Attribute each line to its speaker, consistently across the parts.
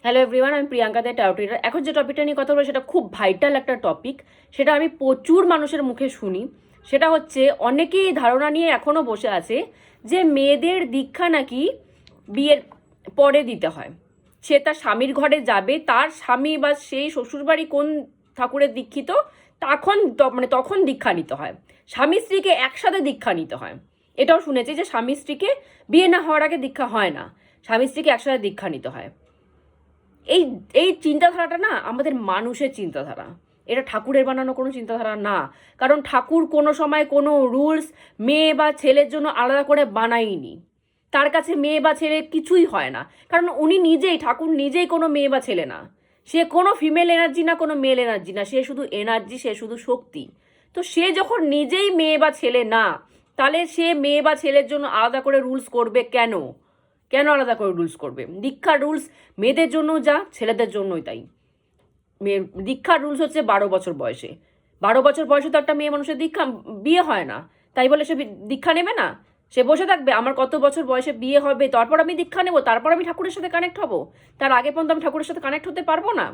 Speaker 1: Hello everyone, আমি প্রিয়াঙ্কা দে taro reader. এখন যে টপিকটা নিয়ে কথা বলবো সেটা খুব ভাইটাল একটা টপিক। সেটা আমি প্রচুর মানুষের মুখে শুনি। সেটা হচ্ছে অনেকেই ধারণা নিয়ে এখনও বসে আছে যে মেয়েদের দীক্ষা নাকি বিয়ের পরে দিতে হয়। সে তার স্বামীর ঘরে যাবে, তার স্বামী বা সেই শ্বশুরবাড়ি কোন ঠাকুরের দীক্ষিত তখন দীক্ষা নিতে হয়। স্বামী স্ত্রীকে একসাথে দীক্ষা নিতে হয়। এটাও শুনেছি যে স্বামী স্ত্রীকে বিয়ে না হওয়ার আগে দীক্ষা হয় না, স্বামী স্ত্রীকে একসাথে দীক্ষা নিতে হয়। এই এই চিন্তাধারাটা না আমাদের মানুষের চিন্তাধারা, এটা ঠাকুরের বানানো কোনো চিন্তাধারা না। কারণ ঠাকুর কোনো সময় কোনো রুলস মেয়ে বা ছেলের জন্য আলাদা করে বানায়নি। তার কাছে মেয়ে বা ছেলে কিছুই হয় না, কারণ উনি নিজেই, ঠাকুর নিজেই কোনো মেয়ে বা ছেলে না। সে কোনো ফিমেল এনার্জি না, কোনো মেল এনার্জি না, সে শুধু এনার্জি, সে শুধু শক্তি। তো সে যখন নিজেই মেয়ে বা ছেলে না, তাহলে সে মেয়ে বা ছেলের জন্য আলাদা করে রুলস করবে কেন? কেন আলাদা করে রুলস করবে? দীক্ষার রুলস মেয়েদের জন্য যা, ছেলেদের জন্যই তাই। দীক্ষার রুলস হচ্ছে 12 বছর বয়সে। 12 বছর বয়সে তো একটা মেয়ে মানুষের বিয়ে হয় না। তাই বলে সে দীক্ষা নেবে না? সে বসে থাকবে আমার কত বছর বয়সে বিয়ে হবে, তারপর আমি দীক্ষা নেবো, তারপর আমি ঠাকুরের সাথে কানেক্ট হব? তার আগে পর্যন্ত আমি ঠাকুরের সাথে কানেক্ট হতে পারবো না?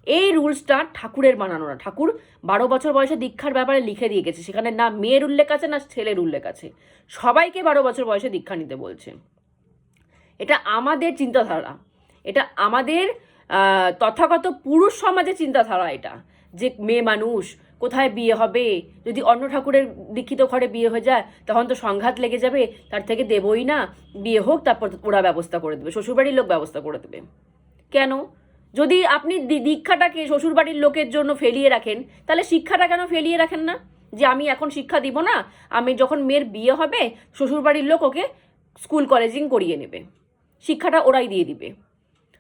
Speaker 1: এই রুলসটা ঠাকুরের বানানো না। ঠাকুর 12 বছর বয়সে দীক্ষার ব্যাপারে লিখে দিয়ে গেছে, সেখানে না মেয়ের উল্লেখ আছে না ছেলের উল্লেখ আছে। সবাইকে 12 বছর বয়সে দীক্ষা নিতে বলছে। এটা আমাদের চিন্তাধারা, এটা আমাদের তথাগত পুরুষ সমাজের চিন্তাধারা। এটা যে মেয়ে মানুষ কোথায় বিয়ে হবে, যদি অন্য ঠাকুরের দীক্ষিত ঘরে বিয়ে হয়ে যায় তখন তো সংঘাত লেগে যাবে, তার থেকে দেবই না, বিয়ে হোক, তারপর ওরা ব্যবস্থা করে দেবে, শ্বশুরবাড়ির লোক ব্যবস্থা করে দেবে। কেন? যদি আপনি দীক্ষাটাকে শ্বশুরবাড়ির লোকের জন্য ফেলিয়ে রাখেন, তাহলে শিক্ষাটা কেন ফেলিয়ে রাখেন না? যে আমি এখন শিক্ষা দিব না, আমি যখন মেয়ের বিয়ে হবে শ্বশুরবাড়ির লোক ওকে স্কুল কলেজিং করিয়ে নেবে, শিক্ষাটা ওরাই দিয়ে দিবে।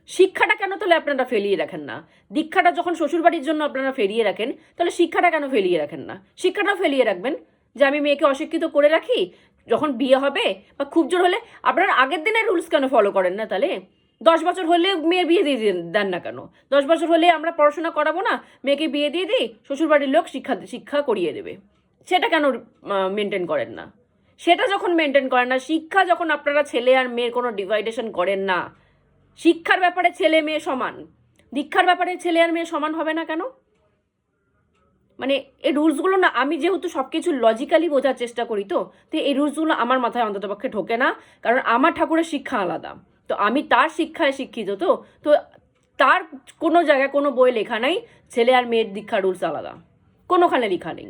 Speaker 1: শিক্ষাটা কেন তাহলে আপনারা ফেলিয়ে রাখেন না? দীক্ষাটা যখন শ্বশুরবাড়ির জন্য আপনারা ফেলিয়ে রাখেন, তাহলে শিক্ষাটা কেন ফেলিয়ে রাখেন না? শিক্ষাটা ফেলিয়ে রাখবেন যে আমি মেয়েকে অশিক্ষিত করে রাখি, যখন বিয়ে হবে বা খুব জোর হলে আপনারা আগের দিনের রুলস কেন ফলো করেন না? তাহলে 10 বছর হলে মেয়ের বিয়ে দিয়ে দেন না কেন? 10 বছর হলে আমরা পড়াশোনা করাবো না, মেয়েকে বিয়ে দিয়ে দিই, শ্বশুরবাড়ির লোক শিক্ষা করিয়ে দেবে। সেটা কেন মেনটেন করেন না? সেটা যখন মেনটেন করেন না, শিক্ষা যখন আপনারা ছেলে আর মেয়ের কোনো ডিভাইডেশন করেন না, শিক্ষার ব্যাপারে ছেলে মেয়ে সমান, দীক্ষার ব্যাপারে ছেলে আর মেয়ে সমান হবে না কেন? মানে এই রুলসগুলো না, আমি যেহেতু সব কিছু লজিক্যালি বোঝার চেষ্টা করি, তো এই রুলসগুলো আমার মাথায় অন্ততপক্ষে ঢোকে না। কারণ আমার ঠাকুরের শিক্ষা আলাদা, তো আমি তার শিক্ষায় শিক্ষিত। তো তো তার কোনো জায়গায় কোনো বই লেখা নাই ছেলে আর মেয়ের দীক্ষা রুলস আলাদা, কোনোখানে লেখা নেই।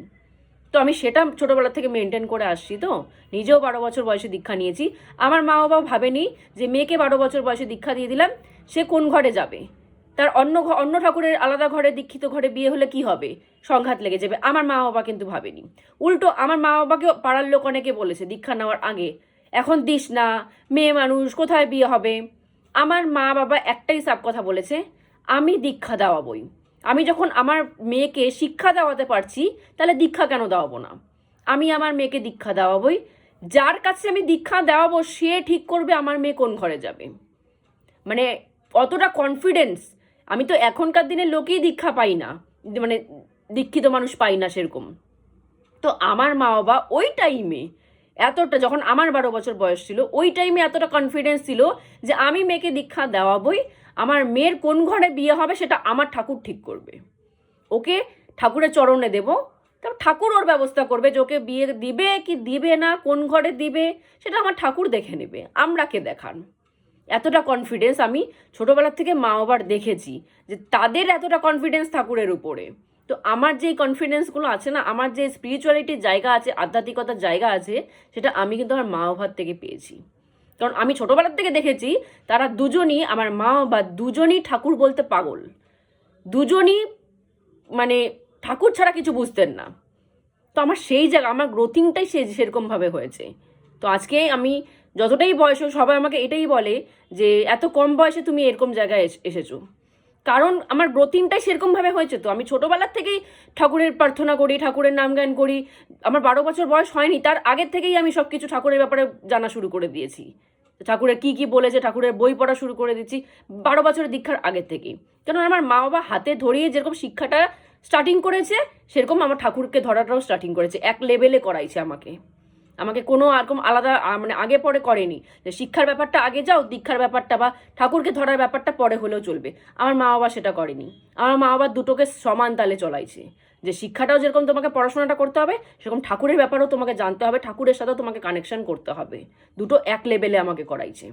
Speaker 1: তো আমি সেটা ছোটোবেলা থেকে মেনটেন করে আসছি। তো নিজেও 12 বছর বয়সে দীক্ষা নিয়েছি। আমার মা বাবা ভাবেনি যে মেয়েকে 12 বছর বয়সে দীক্ষা দিয়ে দিলাম, সে কোন ঘরে যাবে, তার অন্য ঠাকুরের আলাদা ঘরে দীক্ষিত ঘরে বিয়ে হলে কি হবে, সংঘাত লেগে যাবে। আমার মা বাবা কিন্তু ভাবেনি। উল্টো আমার মা বাবাকে পাড়ার লোক অনেকে বলেছে দীক্ষা নেওয়ার আগে, এখন দিস না, মেয়ে মানুষ, কোথায় বিয়ে হবে। আমার মা বাবা একটাই সাপ কথা বলেছে, আমি দীক্ষা দেওয়াবই। আমি যখন আমার মেয়েকে শিক্ষা দেওয়াতে পারছি, তাহলে দীক্ষা কেন দেওয়াবো না? আমি আমার মেয়েকে দীক্ষা দেওয়াবই। যার কাছে আমি দীক্ষা দেওয়াবো সে ঠিক করবে আমার মেয়ে কোন ঘরে যাবে। মানে অতটা কনফিডেন্স আমি তো এখনকার দিনের লোকেই দীক্ষা পাই না, মানে দীক্ষিত মানুষ পাই না সেরকম। তো আমার মা বাবা ওই টাইমে এতটা, যখন আমার 12 বছর বয়স ছিল, ওই টাইমে এতটা কনফিডেন্স ছিল যে আমি মেয়েকে দীক্ষা দেওয়াবই। আমার মেয়ের কোন ঘরে বিয়ে হবে সেটা আমার ঠাকুর ঠিক করবে। ওকে ঠাকুরের চরণে দেব, তারপর ঠাকুর ওর ব্যবস্থা করবে যে ওকে বিয়ে দিবে কি দিবে না, কোন ঘরে দিবে সেটা আমার ঠাকুর দেখে নেবে, আমরা কে দেখান। এতটা কনফিডেন্স আমি ছোটোবেলার থেকে মা বাবার দেখেছি, যে তাদের এতটা কনফিডেন্স ঠাকুরের উপরে। তো আমার যে কনফিডেন্সগুলো আছে না, আমার যে স্পিরিচুয়ালিটির জায়গা আছে, আধ্যাত্মিকতার জায়গা আছে, সেটা আমি কিন্তু আমার মা বাবার থেকে পেয়েছি। কারণ আমি ছোটোবেলার থেকে দেখেছি তারা দুজনই, আমার মা বাবা দুজনই ঠাকুর বলতে পাগল। দুজনই মানে ঠাকুর ছাড়া কিছু বুঝতেন না। তো আমার সেই জায়গা, আমার গ্রোথিংটাই সেরকমভাবে হয়েছে। তো আজকে আমি যতটাই বয়স হোক, সবাই আমাকে এটাই বলে যে এত কম বয়সে তুমি এরকম জায়গায় এসেছো। কারণ আমার গ্রোথিংটাই সেরকমভাবে হয়েছে। তো আমি ছোটোবেলার থেকেই ঠাকুরের প্রার্থনা করি, ঠাকুরের নাম গান করি। আমার 12 বছর বয়স হয়নি, তার আগের থেকেই আমি সব কিছু ঠাকুরের ব্যাপারে জানা শুরু করে দিয়েছি। ঠাকুরের কি কি বলেছে, ঠাকুরের বই পড়া শুরু করে দিচ্ছি 12 বছরের দীক্ষার আগের থেকেই। কারণ আমার মা বাবা হাতে ধরিয়ে যেরকম শিক্ষাটা স্টার্টিং করেছে, সেরকম আমার ঠাকুরকে ধরাটাও স্টার্টিং করেছে, এক লেভেলে করাইছে আমাকে। আমাকে কোনো রকম আলাদা মানে আগে পরে করেনি যে শিক্ষার ব্যাপারটা আগে যাও, দীক্ষার ব্যাপারটা বা ঠাকুরকে ধরার ব্যাপারটা পরে হলেও চলবে। আমার মা বাবা সেটা করেনি। আমার মা বাবা দুটোকে সমান তালে চলাইছে, যে শিক্ষাটাও যেরকম তোমাকে পড়াশোনাটা করতে হবে, সেরকম ঠাকুরের ব্যাপারেও তোমাকে জানতে হবে, ঠাকুরের সাথেও তোমাকে কানেকশন করতে হবে। দুটো এক লেভেলে আমাকে করাইছে।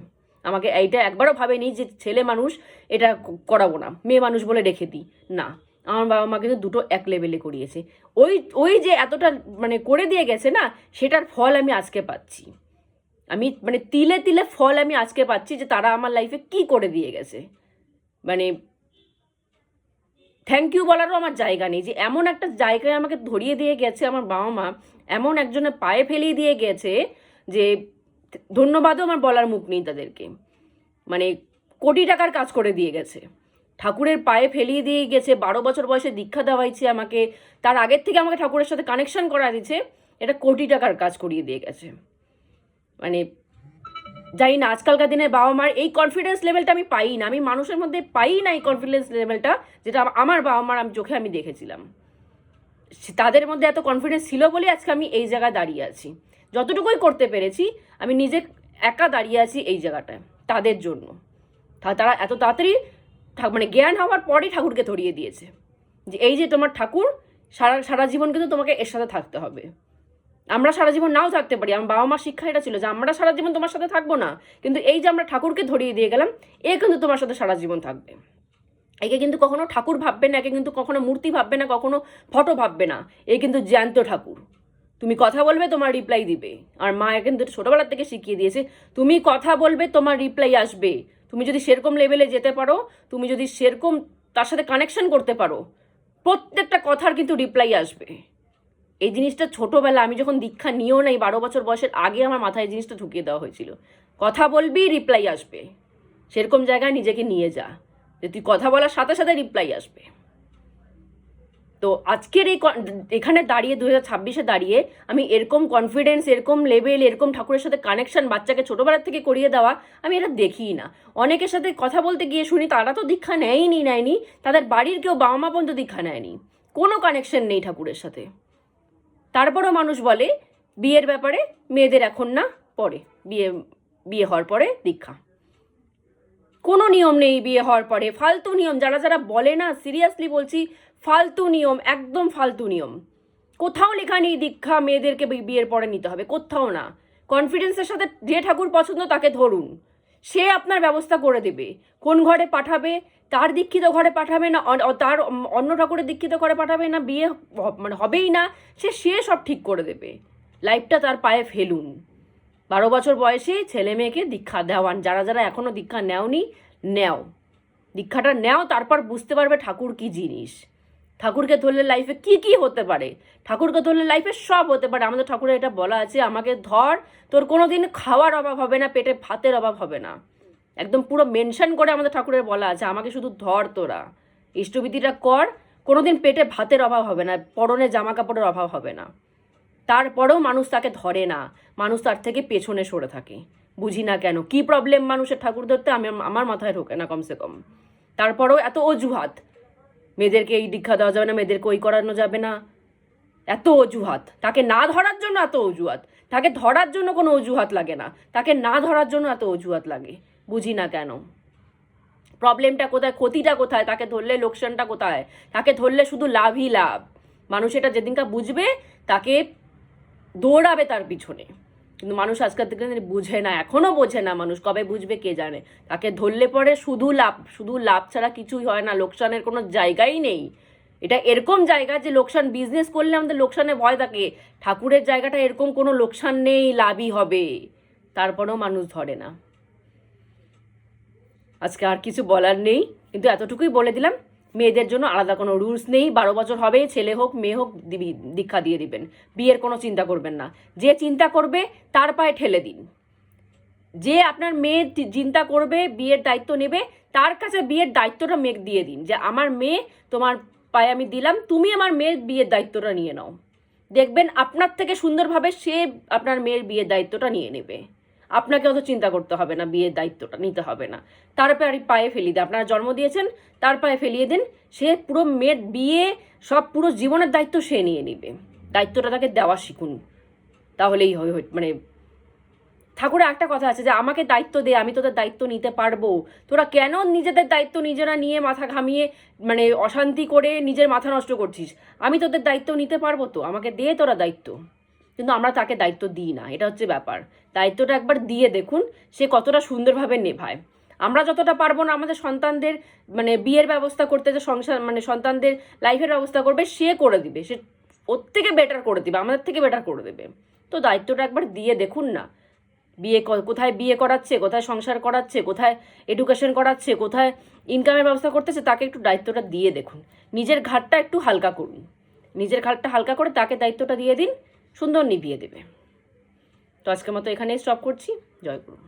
Speaker 1: আমাকে এইটা একবারও ভাবেনি যে ছেলে মানুষ এটা করাবো না, মেয়ে মানুষ বলে রেখে দিই, না। আমার বাবা মা কিন্তু দুটো এক লেভেলে করিয়েছে। ওই ওই যে এতটা মানে করে দিয়ে গেছে না, সেটার ফল আমি আজকে পাচ্ছি। আমি মানে তিলে তিলে ফল আমি আজকে পাচ্ছি, যে তারা আমার লাইফে কি করে দিয়ে গেছে। মানে থ্যাংক ইউ বলারও আমার জায়গা নেই, যে এমন একটা জায়গায় আমাকে ধরিয়ে দিয়ে গেছে আমার বাবা মা, এমন একজনের পায়ে ফেলিয়ে দিয়ে গেছে যে ধন্যবাদও আমার বলার মুখ নেই তাদেরকে। মানে কোটি টাকার কাজ করে দিয়ে গেছে, ঠাকুরের পায়ে ফেলিয়ে দিয়ে গেছে। 12 বছর বয়সে দীক্ষা দেওয়াইছে আমাকে, তার আগের থেকে আমাকে ঠাকুরের সাথে কানেকশন করা দিচ্ছে। এটা কোটি টাকার কাজ করিয়ে দিয়ে গেছে। মানে জানি না আজকালকার দিনে বাবা মার এই কনফিডেন্স লেভেলটা আমি পাই না, আমি মানুষের মধ্যে পাই না এই কনফিডেন্স লেভেলটা, যেটা আমার বাবা মার আমি চোখে আমি দেখেছিলাম। তাদের মধ্যে এত কনফিডেন্স ছিল বলে আজকে আমি এই জায়গায় দাঁড়িয়ে আছি। যতটুকুই করতে পেরেছি আমি নিজে একা দাঁড়িয়ে আছি এই জায়গাটায় তাদের জন্য। তারা এত তাড়াতাড়ি মানে জ্ঞান হওয়ার পরেই ঠাকুরকে ধরিয়ে দিয়েছে যে এই যে তোমার ঠাকুর, সারা সারা জীবন কিন্তু তোমাকে এর সাথে থাকতে হবে। আমরা সারা জীবন নাও থাকতে পারি, আমার বাবা মার শিক্ষা এটা ছিল যে আমরা সারা জীবন তোমার সাথে থাকবো না, কিন্তু এই যে আমরা ঠাকুরকে ধরিয়ে দিয়ে গেলাম, এ কিন্তু তোমার সাথে সারা জীবন থাকবে। একে কিন্তু কখনো ঠাকুর ভাববে না, একে কিন্তু কখনো মূর্তি ভাববে না, কখনো ফটো ভাববে না, এ কিন্তু জ্যান্ত ঠাকুর। তুমি কথা বলবে তোমার রিপ্লাই দিবে। আর মা কিন্তু ছোটবেলার থেকে শিখিয়ে দিয়েছে, তুমি কথা বলবে তোমার রিপ্লাই আসবে। তুমি যদি সেরকম লেভেলে যেতে পারো, তুমি যদি সেরকম তার সাথে কানেকশন করতে পারো, প্রত্যেকটা কথার কিন্তু রিপ্লাই আসবে। এই জিনিসটা ছোটোবেলা আমি যখন দীক্ষা নিয়েও নাই, 12 বছর বয়সের আগে আমার মাথায় এই জিনিসটা ঢুকিয়ে দেওয়া হয়েছিল। কথা বলবি, রিপ্লাই আসবে। সেরকম জায়গায় নিজেকে নিয়ে যা, যে তুই কথা বলার সাথে সাথে রিপ্লাই আসবে। তো আজকের এখানে দাঁড়িয়ে 2026-এ দাঁড়িয়ে আমি এরকম কনফিডেন্স, এরকম লেভেল, এরকম ঠাকুরের সাথে কানেকশন বাচ্চাকে ছোটোবেলার থেকে করিয়ে দেওয়া আমি এটা দেখিই না। অনেকের সাথে কথা বলতে গিয়ে শুনি তারা তো দীক্ষা নেয়নি, তাদের বাড়ির কেউ বাবা মা পর্যন্ত দীক্ষা নেয়নি, কোনো কানেকশন নেই ঠাকুরের সাথে। তারপরও মানুষ বলে বিয়ের ব্যাপারে মেয়েদের এখন না, পরে বিয়ে হওয়ার পরে দীক্ষা। কোনো নিয়ম নেই বিয়ে হওয়ার পরে, ফালতু নিয়ম। যারা বলে না, সিরিয়াসলি বলছি, ফালতু নিয়ম, একদম ফালতু নিয়ম। কোথাও লেখা নেই দীক্ষা মেয়েদেরকে বিয়ের পরে নিতে হবে, কোথাও না। কনফিডেন্সের সাথে যে ঠাকুর পছন্দ তাকে ধরুন, সে আপনার ব্যবস্থা করে দেবে। কোন ঘরে পাঠাবে, তার দীক্ষিত ঘরে পাঠাবে না তার অন্য ঠাকুরের দীক্ষিত ঘরে পাঠাবে না, বিয়ে মানে হবেই না, সে সব ঠিক করে দেবে। লাইফটা তার পায়ে ফেলুন। 12 বছর বয়সে ছেলে মেয়েকে দীক্ষা দেওয়ান। যারা এখনো দীক্ষা নেওনি, নেও, দীক্ষাটা নেও, তারপর বুঝতে পারবে ঠাকুর কি জিনিস। ঠাকুরকে ধরলে লাইফে কি হতে পারে, ঠাকুরকে ধরলে লাইফে সব হতে পারে। আমাদের ঠাকুরের এটা বলা আছে, আমাকে ধর, তোর কোনো দিন খাওয়ার অভাব হবে না, পেটে ভাতের অভাব হবে না। একদম পুরো মেনশন করে আমাদের ঠাকুরের বলা আছে, আমাকে শুধু ধর, তোরা ইষ্টবিধিটা কর, কোনোদিন পেটে ভাতের অভাব হবে না, পরনে জামা কাপড়ের অভাব হবে না। তারপরেও মানুষ তাকে ধরে না, মানুষ তার থেকে পেছনে সরে থাকে। বুঝি না কেন, কি প্রবলেম মানুষের ঠাকুর ধরতে, আমার মাথায় ঢোকে না কমসে কম। তারপরেও এত অজুহাত, মেয়েদেরকে এই দীক্ষা দেওয়া যাবে না, মেয়েদেরকে ওই করানো যাবে না, এত অজুহাত। তাকে না ধরার জন্য এত অজুহাত, তাকে ধরার জন্য কোনো অজুহাত লাগে না, তাকে না ধরার জন্য এত অজুহাত লাগে। বুঝি না কেন, প্রবলেমটা কোথায়, ক্ষতিটা কোথায়, তাকে ধরলে লোকসানটা কোথায়? তাকে ধরলে শুধু লাভই লাভ। মানুষ এটা যেদিনকা বুঝবে, তাকে দৌড়াবে তার পিছনে। কিন্তু মানুষ আজকাল থেকে বুঝে না, এখনো বোঝে না। মানুষ কবে বুঝবে কে জানে। তাকে ধরলে পরে শুধু লাভ ছাড়া কিছুই হয় না, লোকসানের কোনো জায়গাই নেই। এটা এরকম জায়গা যে লোকসান, বিজনেস করলে আমাদের লোকসানে ভয় থাকে। ঠাকুরের জায়গাটা এরকম কোনো লোকসান নেই, লাভই হবে। তারপরেও মানুষ ধরে না। আজকে আর কিছু বলার নেই, কিন্তু এতটুকুই বলে দিলাম, মেয়েদের জন্য আলাদা কোনো রুলস নেই। 12 বছর হবে, ছেলে হোক মেয়ে হোক, দীক্ষা দিয়ে দিবেন। বিয়ের কোনো চিন্তা করবেন না। যে চিন্তা করবে তার পায়ে ঠেলে দিন। যে আপনার মেয়ে চিন্তা করবে, বিয়ের দায়িত্ব নেবে, তার কাছে বিয়ের দায়িত্বটা মেয়ে দিয়ে দিন, যে আমার মেয়ে তোমার পায়ে আমি দিলাম, তুমি আমার মেয়ের বিয়ের দায়িত্বটা নিয়ে নাও। দেখবেন আপনার থেকে সুন্দরভাবে সে আপনার মেয়ের বিয়ের দায়িত্বটা নিয়ে নেবে। আপনাকে অত চিন্তা করতে হবে না, বিয়ের দায়িত্বটা নিতে হবে না। তার পায়ে ফেলিয়ে দিন, আপনারা জন্ম দিয়েছেন, তার পায়ে ফেলিয়ে দিন। সে পুরো মেয়ের বিয়ে, সব পুরো জীবনের দায়িত্ব সে নিয়ে নেবে। দায়িত্বটা তাকে দেওয়া শিখুন। তাহলেই হবে, মানে ঠাকুরের একটা কথা আছে যে আমাকে দায়িত্ব দে, আমি তোদের দায়িত্ব নিতে পারবো। তোরা কেন নিজেদের দায়িত্ব নিজেরা নিয়ে মাথা ঘামিয়ে মানে অশান্তি করে নিজের মাথা নষ্ট করছিস? আমি তোদের দায়িত্ব নিতে পারবো তো, আমাকে দে তোরা দায়িত্ব। কিন্তু আমরা তাকে দায়িত্ব দিই না, এটা হচ্ছে ব্যাপার। দায়িত্বটা একবার দিয়ে দেখুন সে কতটা সুন্দরভাবে নেভায়। আমরা যতটা পারবো না আমাদের সন্তানদের মানে বিয়ের ব্যবস্থা করতে, যে সংসার মানে সন্তানদের লাইফের ব্যবস্থা করবে, সে করে দিবে, সে ওর থেকে বেটার করে দিবে, আমাদের থেকে বেটার করে দেবে। তো দায়িত্বটা একবার দিয়ে দেখুন না। কোথায় বিয়ে করাচ্ছে, কোথায় সংসার করাচ্ছে, কোথায় এডুকেশন করাচ্ছে, কোথায় ইনকামের ব্যবস্থা করতেছে, তাকে একটু দায়িত্বটা দিয়ে দেখুন। নিজের ঘাটটা একটু হালকা করুন, নিজের ঘাটটা হালকা করে তাকে দায়িত্বটা দিয়ে দিন, সুন্দর নিভিয়ে দেবে। তো আজকের মতো এখানেই স্টপ করছি। জয় গুরু।